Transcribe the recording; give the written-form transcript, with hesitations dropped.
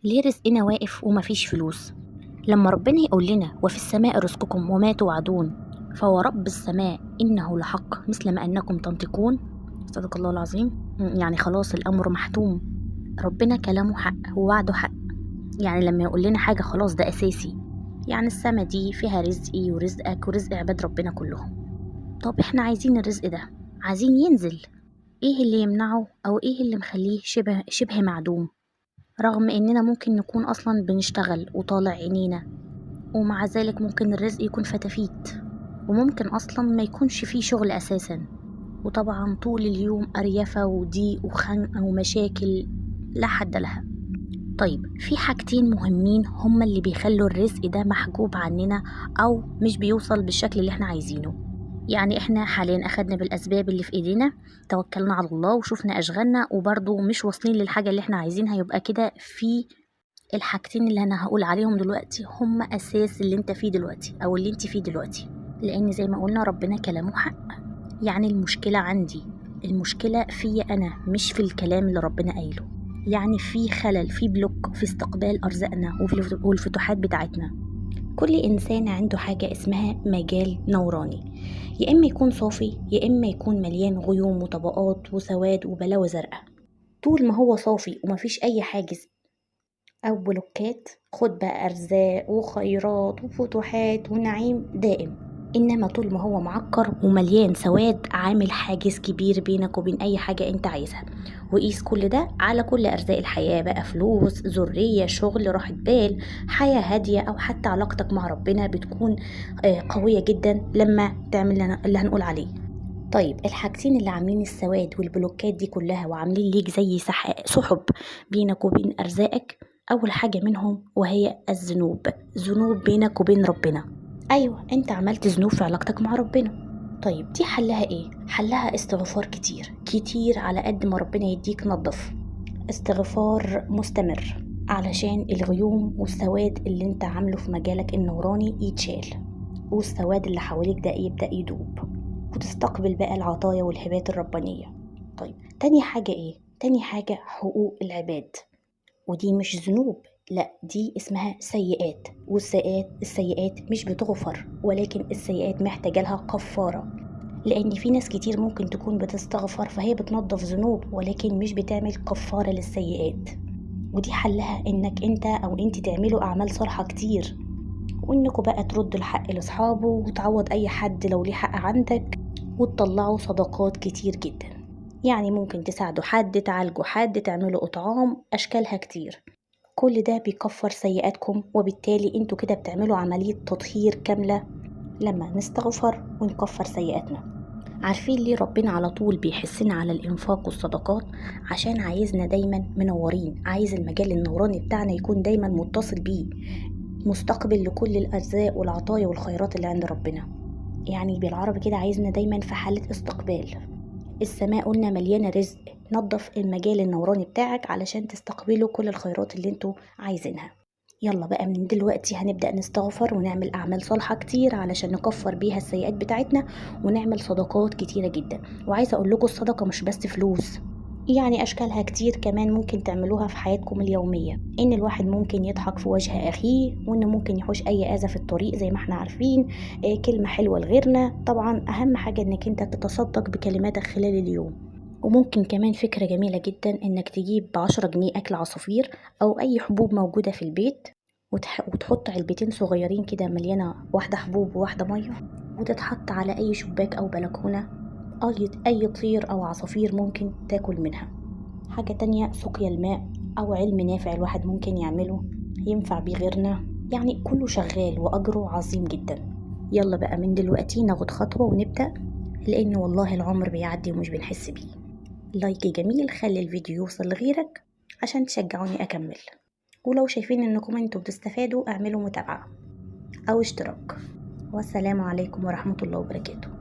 ليه رزقنا واقف ومفيش فلوس؟ لما ربنا يقول لنا وفي السماء رزقكم وما توعدون فهو رب السماء إنه لحق مثل ما أنكم تنطقون. صدق الله العظيم. يعني خلاص الأمر محتوم. ربنا كلامه حق ووعده حق. يعني لما يقول لنا حاجة خلاص ده أساسي. يعني السما دي فيها رزقي ورزقك ورزق عباد ربنا كلهم. طب احنا عايزين الرزق ده، عايزين ينزل. ايه اللي يمنعه أو ايه اللي مخليه شبه معدوم؟ رغم إننا ممكن نكون أصلا بنشتغل وطالع عينينا، ومع ذلك ممكن الرزق يكون فتافيت، وممكن أصلا ما يكونش فيه شغل أساسا، وطبعا طول اليوم أريفة وضيق وخنقة ومشاكل لا حد لها. طيب في حاجتين مهمين هما اللي بيخلوا الرزق ده محجوب عننا أو مش بيوصل بالشكل اللي احنا عايزينه. يعني احنا حاليا أخدنا بالأسباب اللي في إيدينا، توكلنا على الله وشوفنا أشغالنا وبرضه مش واصلين للحاجة اللي احنا عايزينها، يبقى كده في الحاجتين اللي انا هقول عليهم دلوقتي هم اساس اللي انت فيه دلوقتي او اللي انت فيه دلوقتي. لان زي ما قلنا ربنا كلامه حق. يعني المشكلة عندي، المشكلة فيا انا مش في الكلام اللي ربنا قايله. يعني في خلل، في بلوك في استقبال ارزاقنا والفتوحات بتاعتنا. كل انسان عنده حاجة اسمها مجال نوراني، يا اما يكون صافي يا اما يكون مليان غيوم وطبقات وسواد وبلاوي زرقاء. طول ما هو صافي ومفيش اي حاجز أو بلوكات، خد بقى أرزاق وخيرات وفتوحات ونعيم دائم. إنما طول ما هو معكر ومليان سواد عامل حاجز كبير بينك وبين أي حاجة أنت عايزها. وقيس كل ده على كل أرزاق الحياة، بقى فلوس، ذرية، شغل، راحة بال، حياة هادية، أو حتى علاقتك مع ربنا بتكون قوية جدا لما تعمل اللي هنقول عليه. طيب الحاجتين اللي عاملين السواد والبلوكات دي كلها وعاملين ليك زي سحب بينك وبين أرزاقك، أول حاجة منهم وهي الذنوب. ذنوب بينك وبين ربنا. أيوة أنت عملت ذنوب في علاقتك مع ربنا. طيب دي حلها إيه؟ حلها استغفار كتير كتير على قد ما ربنا يديك نظف. استغفار مستمر علشان الغيوم والسواد اللي انت عامله في مجالك النوراني يتشال، والسواد اللي حواليك ده يبدأ يدوب، وتستقبل بقى العطايا والهبات الربانية. طيب تاني حاجة ايه؟ تاني حاجة حقوق العباد. ودي مش ذنوب، لا دي اسمها سيئات. والسيئات مش بتغفر، ولكن السيئات محتاجة لها كفارة. لأن في ناس كتير ممكن تكون بتستغفر فهي بتنظف ذنوب ولكن مش بتعمل كفارة للسيئات. ودي حلها انك انت او انت تعملوا اعمال صالحة كتير، وانكوا بقى تردوا الحق لاصحابه وتعوض اي حد لو ليه حق عندك، وتطلعوا صدقات كتير جدا. يعني ممكن تساعدوا حد، تعالجوا حد، تعملوا اطعام، اشكالها كتير. كل ده بيكفر سيئاتكم، وبالتالي انتوا كده بتعملوا عملية تطهير كاملة لما نستغفر ونكفر سيئاتنا. عارفين ليه ربنا على طول بيحسنا على الإنفاق والصدقات؟ عشان عايزنا دايما منورين، عايز المجال النوراني بتاعنا يكون دايما متصل بيه، مستقبل لكل الأرزاق والعطايا والخيرات اللي عند ربنا. يعني بالعربي كده عايزنا دايما في حالة استقبال. السماء قلنا مليانة رزق، نظف المجال النوراني بتاعك علشان تستقبلوا كل الخيرات اللي انتوا عايزينها. يلا بقى من دلوقتي هنبدأ نستغفر ونعمل أعمال صالحة كتير علشان نكفر بيها السيئات بتاعتنا، ونعمل صدقات كتيرة جدا. وعايزة أقول لكم الصدقة مش بس فلوس، يعني أشكالها كتير كمان ممكن تعملوها في حياتكم اليومية. إن الواحد ممكن يضحك في وجه أخيه، وإنه ممكن يحوش أي أذى في الطريق زي ما احنا عارفين. كلمة حلوة لغيرنا. طبعا أهم حاجة إنك أنت تتصدق بكلماتك خلال اليوم. وممكن كمان فكرة جميلة جدا إنك تجيب ب10 جنيه أكل عصافير أو أي حبوب موجودة في البيت، وتحط علبتين صغيرين كده مليانة، واحدة حبوب وواحدة مية، وتتحط على أي شباك أو بلكونة. أي طير أو عصافير ممكن تاكل منها. حاجة تانية سقيا الماء، أو علم نافع الواحد ممكن يعمله ينفع بيه غيرنا. يعني كله شغال وأجره عظيم جدا. يلا بقى من دلوقتي ناخد خطوة ونبدأ، لأن والله العمر بيعدي ومش بنحس بيه. لايك جميل، خلي الفيديو يوصل لغيرك عشان تشجعوني أكمل. ولو شايفين انكم انتوا بتستفادوا اعملوا متابعة او اشتراك. والسلام عليكم ورحمة الله وبركاته.